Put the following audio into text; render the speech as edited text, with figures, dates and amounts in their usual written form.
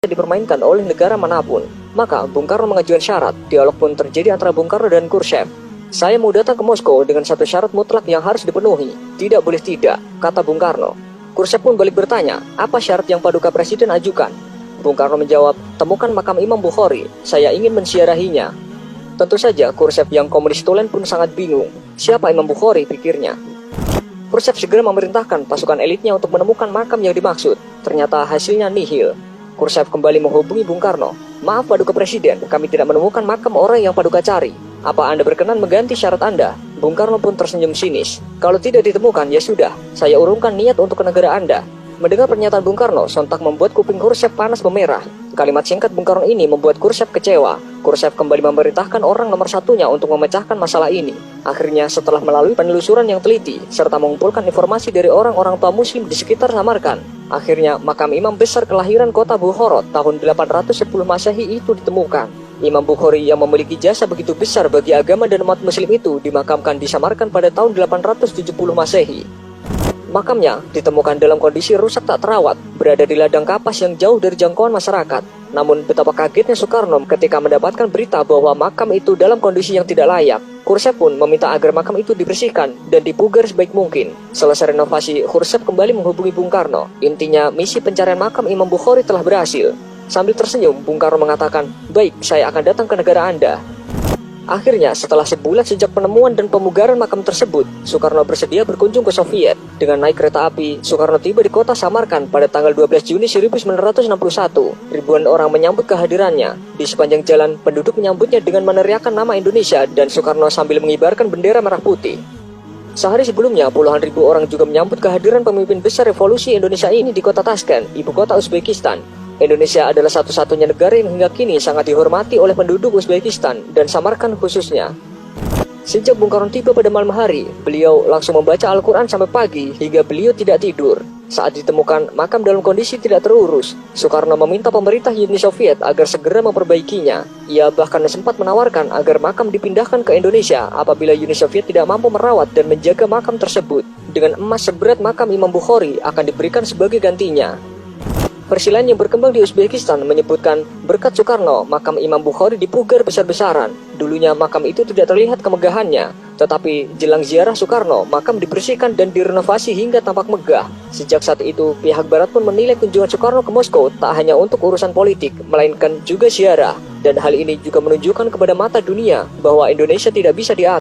dipermainkan oleh negara manapun. Maka Bung Karno mengajukan syarat. Dialog pun terjadi antara Bung Karno dan Khrushchev. Saya mau datang ke Moskow dengan satu syarat mutlak yang harus dipenuhi. Tidak boleh tidak, kata Bung Karno. Khrushchev pun balik bertanya, apa syarat yang Paduka Presiden ajukan? Bung Karno menjawab, temukan makam Imam Bukhari. Saya ingin menziarahinya. Tentu saja Khrushchev yang komunis tulen pun sangat bingung. Siapa Imam Bukhari, pikirnya. Khrushchev segera memerintahkan pasukan elitnya untuk menemukan makam yang dimaksud. Ternyata hasilnya nihil. Khrushchev kembali menghubungi Bung Karno. Maaf Paduka Presiden, kami tidak menemukan makam orang yang Paduka cari. Apa Anda berkenan mengganti syarat Anda? Bung Karno pun tersenyum sinis. Kalau tidak ditemukan, ya sudah. Saya urungkan niat untuk ke negara Anda. Mendengar pernyataan Bung Karno, sontak membuat kuping Khrushchev panas memerah. Kalimat singkat Bung Karno ini membuat Khrushchev kecewa. Khrushchev kembali memerintahkan orang nomor satunya untuk memecahkan masalah ini. Akhirnya setelah melalui penelusuran yang teliti, serta mengumpulkan informasi dari orang-orang tua muslim di sekitar Samarkand, akhirnya makam imam besar kelahiran kota Bukhara tahun 810 Masehi itu ditemukan. Imam Bukhari yang memiliki jasa begitu besar bagi agama dan umat muslim itu dimakamkan di Samarkand pada tahun 870 Masehi. Makamnya ditemukan dalam kondisi rusak tak terawat, berada di ladang kapas yang jauh dari jangkauan masyarakat. Namun betapa kagetnya Soekarno ketika mendapatkan berita bahwa makam itu dalam kondisi yang tidak layak. Khrushchev pun meminta agar makam itu dibersihkan dan dipugar sebaik mungkin. Selesai renovasi, Khrushchev kembali menghubungi Bung Karno. Intinya, misi pencarian makam Imam Bukhari telah berhasil. Sambil tersenyum, Bung Karno mengatakan, baik, saya akan datang ke negara Anda. Akhirnya, setelah sebulan sejak penemuan dan pemugaran makam tersebut, Soekarno bersedia berkunjung ke Soviet. Dengan naik kereta api, Soekarno tiba di kota Samarkand pada tanggal 12 Juni 1961. Ribuan orang menyambut kehadirannya. Di sepanjang jalan, penduduk menyambutnya dengan meneriakkan nama Indonesia dan Soekarno sambil mengibarkan bendera merah putih. Sehari sebelumnya, puluhan ribu orang juga menyambut kehadiran pemimpin besar revolusi Indonesia ini di kota Tashkent, ibu kota Uzbekistan. Indonesia adalah satu-satunya negara yang hingga kini sangat dihormati oleh penduduk Uzbekistan dan Samarkand khususnya. Sejak Bung Karno tiba pada malam hari, beliau langsung membaca Al-Quran sampai pagi hingga beliau tidak tidur. Saat ditemukan makam dalam kondisi tidak terurus, Soekarno meminta pemerintah Uni Soviet agar segera memperbaikinya. Ia bahkan sempat menawarkan agar makam dipindahkan ke Indonesia apabila Uni Soviet tidak mampu merawat dan menjaga makam tersebut. Dengan emas seberat makam Imam Bukhari akan diberikan sebagai gantinya. Versi lain yang berkembang di Uzbekistan menyebutkan berkat Soekarno, makam Imam Bukhari dipugar besar-besaran. Dulunya makam itu tidak terlihat kemegahannya, tetapi jelang ziarah Soekarno, makam dibersihkan dan direnovasi hingga tampak megah. Sejak saat itu, pihak Barat pun menilai kunjungan Soekarno ke Moskow tak hanya untuk urusan politik, melainkan juga ziarah. Dan hal ini juga menunjukkan kepada mata dunia bahwa Indonesia tidak bisa diatur.